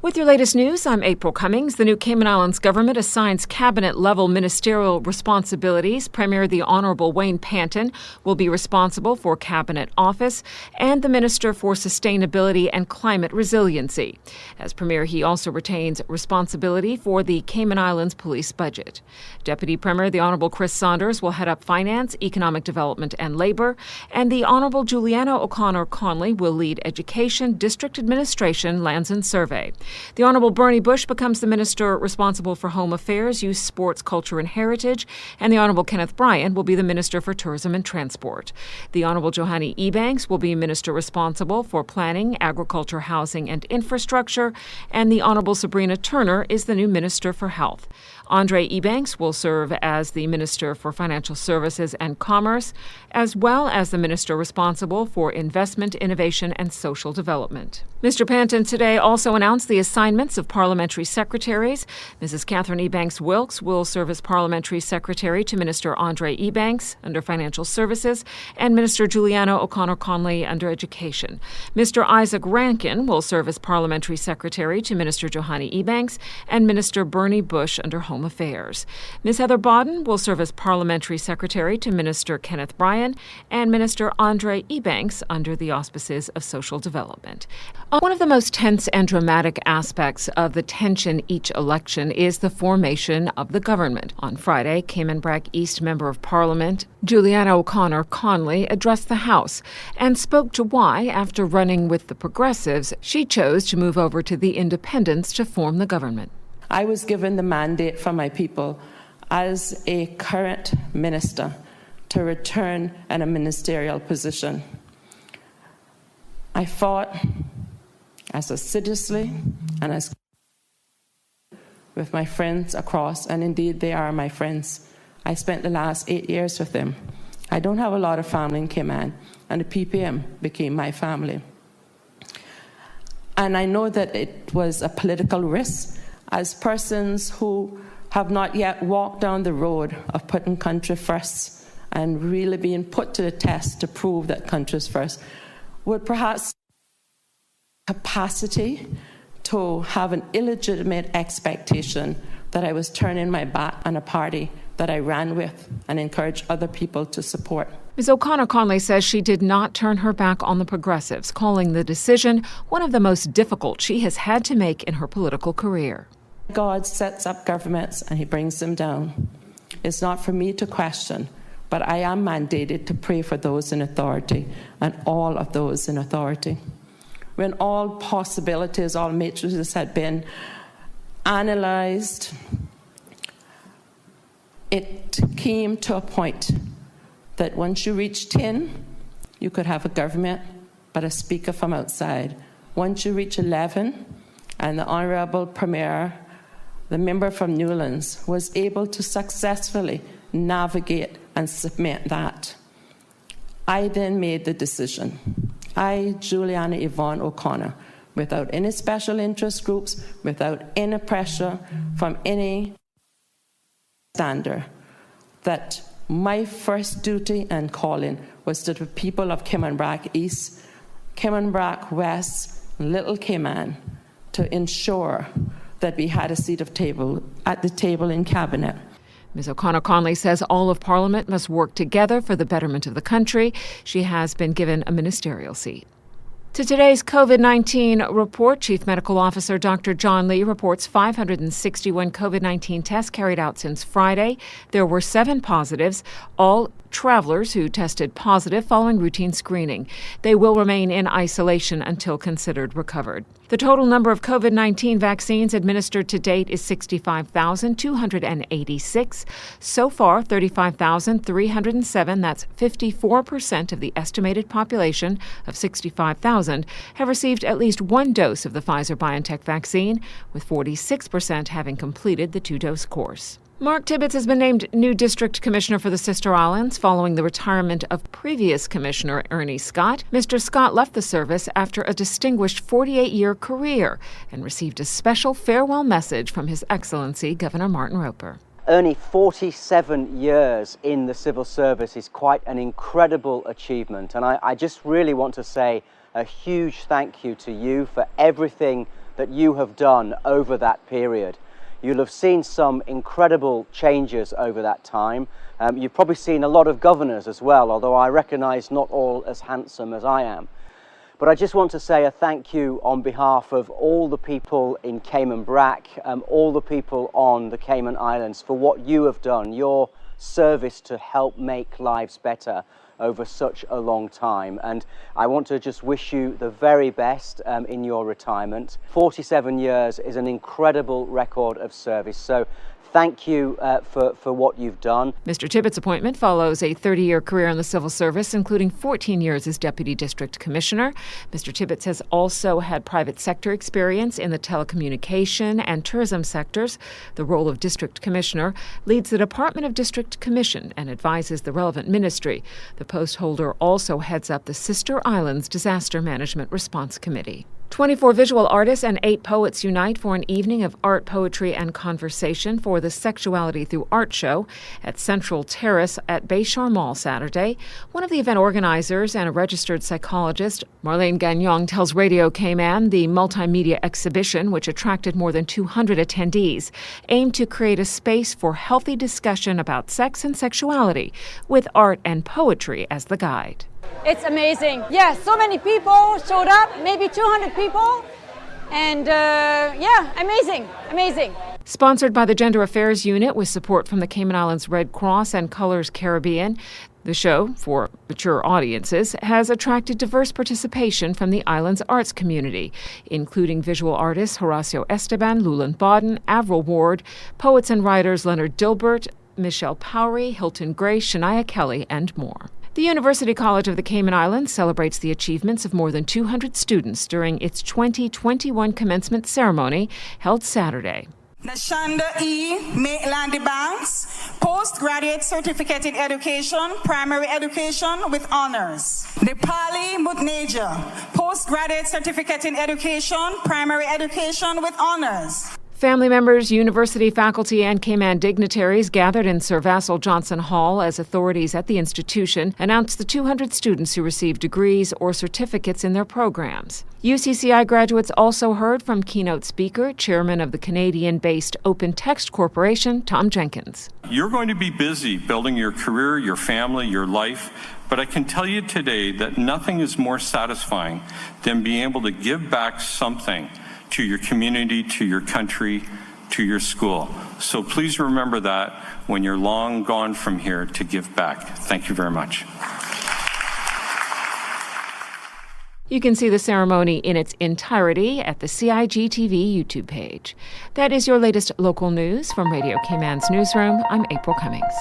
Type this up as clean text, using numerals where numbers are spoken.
With your latest news, I'm April Cummings. The new Cayman Islands government assigns cabinet-level ministerial responsibilities. Premier the Honorable Wayne Panton will be responsible for cabinet office and the Minister for Sustainability and Climate Resiliency. As Premier, he also retains responsibility for the Cayman Islands police budget. Deputy Premier the Honorable Chris Saunders will head up finance, economic development, and labor, and the Honorable Juliana O'Connor Conley will lead education, district administration, lands and survey. The Honorable Bernie Bush becomes the Minister responsible for Home Affairs, Youth, Sports, Culture and Heritage, and the Honorable Kenneth Bryan will be the Minister for Tourism and Transport. The Honorable Johanny Ebanks will be Minister responsible for Planning, Agriculture, Housing and Infrastructure, and the Honorable Sabrina Turner is the new Minister for Health. Andre Ebanks will serve as the Minister for Financial Services and Commerce, as well as the Minister responsible for Investment, Innovation and Social Development. Mr. Panton today also announced the assignments of parliamentary secretaries. Mrs. Catherine Ebanks Wilkes will serve as parliamentary secretary to Minister Andre Ebanks under Financial Services and Minister Juliana O'Connor Conley under Education. Mr. Isaac Rankin will serve as parliamentary secretary to Minister Johanny Ebanks and Minister Bernie Bush under Home Affairs. Ms. Heather Bodden will serve as parliamentary secretary to Minister Kenneth Bryan and Minister Andre Ebanks under the auspices of Social Development. One of the most tense and dramatic aspects of the tension each election is the formation of the government. On Friday, Cayman Brac East Member of Parliament Juliana O'Connor Conley addressed the House and spoke to why, after running with the Progressives, she chose to move over to the Independents to form the government. I was given the mandate from my people as a current minister to return in a ministerial position. I fought as assiduously and as with my friends across, and indeed they are my friends. I spent the last 8 years with them. I don't have a lot of family in Cayman, and the PPM became my family. And I know that it was a political risk, as persons who have not yet walked down the road of putting country first and really being put to the test to prove that country is first, would perhaps capacity to have an illegitimate expectation that I was turning my back on a party that I ran with and encouraged other people to support. Ms. O'Connor Conley says she did not turn her back on the Progressives, calling the decision one of the most difficult she has had to make in her political career. God sets up governments and he brings them down. It's not for me to question, but I am mandated to pray for those in authority and all of those in authority. When all possibilities, all matrices had been analyzed, it came to a point that once you reach 10, you could have a government, but a speaker from outside. Once you reach 11, and the Honourable Premier, the member from Newlands, was able to successfully navigate and submit that, I then made the decision. I, Juliana Yvonne O'Connor, without any special interest groups, without any pressure from any standard, that my first duty and calling was to the people of Cayman Brac East, Cayman Brac West, Little Cayman, to ensure that we had a seat at the table in Cabinet. Ms. O'Connor Conley says all of Parliament must work together for the betterment of the country. She has been given a ministerial seat. To today's COVID-19 report, Chief Medical Officer Dr. John Lee reports 561 COVID-19 tests carried out since Friday. There were 7 positives, all travelers who tested positive following routine screening. They will remain in isolation until considered recovered. The total number of COVID-19 vaccines administered to date is 65,286. So far, 35,307, that's 54% of the estimated population of 65,000, have received at least one dose of the Pfizer-BioNTech vaccine, with 46% having completed the 2-dose course. Mark Tibbetts has been named new District Commissioner for the Sister Islands following the retirement of previous Commissioner Ernie Scott. Mr. Scott left the service after a distinguished 48-year career and received a special farewell message from His Excellency Governor Martin Roper. Ernie, 47 years in the civil service is quite an incredible achievement, and I just really want to say a huge thank you to you for everything that you have done over that period. You'll have seen some incredible changes over that time. You've probably seen a lot of governors as well, although I recognise not all as handsome as I am. But I just want to say a thank you on behalf of all the people in Cayman Brac, all the people on the Cayman Islands for what you have done, your service to help make lives better over such a long time. And I want to just wish you the very best in your retirement. 47 years is an incredible record of service. So thank you for what you've done. Mr. Tippett's appointment follows a 30-year career in the civil service, including 14 years as Deputy District Commissioner. Mr. Tippett has also had private sector experience in the telecommunication and tourism sectors. The role of District Commissioner leads the Department of District Commission and advises the relevant ministry. The post holder also heads up the Sister Islands Disaster Management Response Committee. 24 visual artists and 8 poets unite for an evening of art, poetry, and conversation for the Sexuality Through Art show at Central Terrace at Bayshore Mall Saturday. One of the event organizers and a registered psychologist, Marlene Gagnon, tells Radio Cayman the multimedia exhibition, which attracted more than 200 attendees, aimed to create a space for healthy discussion about sex and sexuality, with art and poetry as the guide. It's amazing. Yes, so many people showed up, maybe 200 people. And amazing. Sponsored by the Gender Affairs Unit with support from the Cayman Islands Red Cross and Colors Caribbean, the show, for mature audiences, has attracted diverse participation from the island's arts community, including visual artists Horacio Esteban, Lulan Bodden, Avril Ward, poets and writers Leonard Dilbert, Michelle Powery, Hilton Grace, Shania Kelly, and more. The University College of the Cayman Islands celebrates the achievements of more than 200 students during its 2021 commencement ceremony held Saturday. Nashanda E. Maitland Banks, Postgraduate Certificate in Education, Primary Education with Honors. Nepali Mutneja, Postgraduate Certificate in Education, Primary Education with Honors. Family members, university faculty, and Cayman dignitaries gathered in Sir Vassal Johnson Hall as authorities at the institution announced the 200 students who received degrees or certificates in their programs. UCCI graduates also heard from keynote speaker, chairman of the Canadian-based Open Text Corporation, Tom Jenkins. You're going to be busy building your career, your family, your life, but I can tell you today that nothing is more satisfying than being able to give back something to your community, to your country, to your school. So please remember that when you're long gone from here, to give back. Thank you very much. You can see the ceremony in its entirety at the CIGTV YouTube page. That is your latest local news from Radio Cayman's newsroom. I'm April Cummings.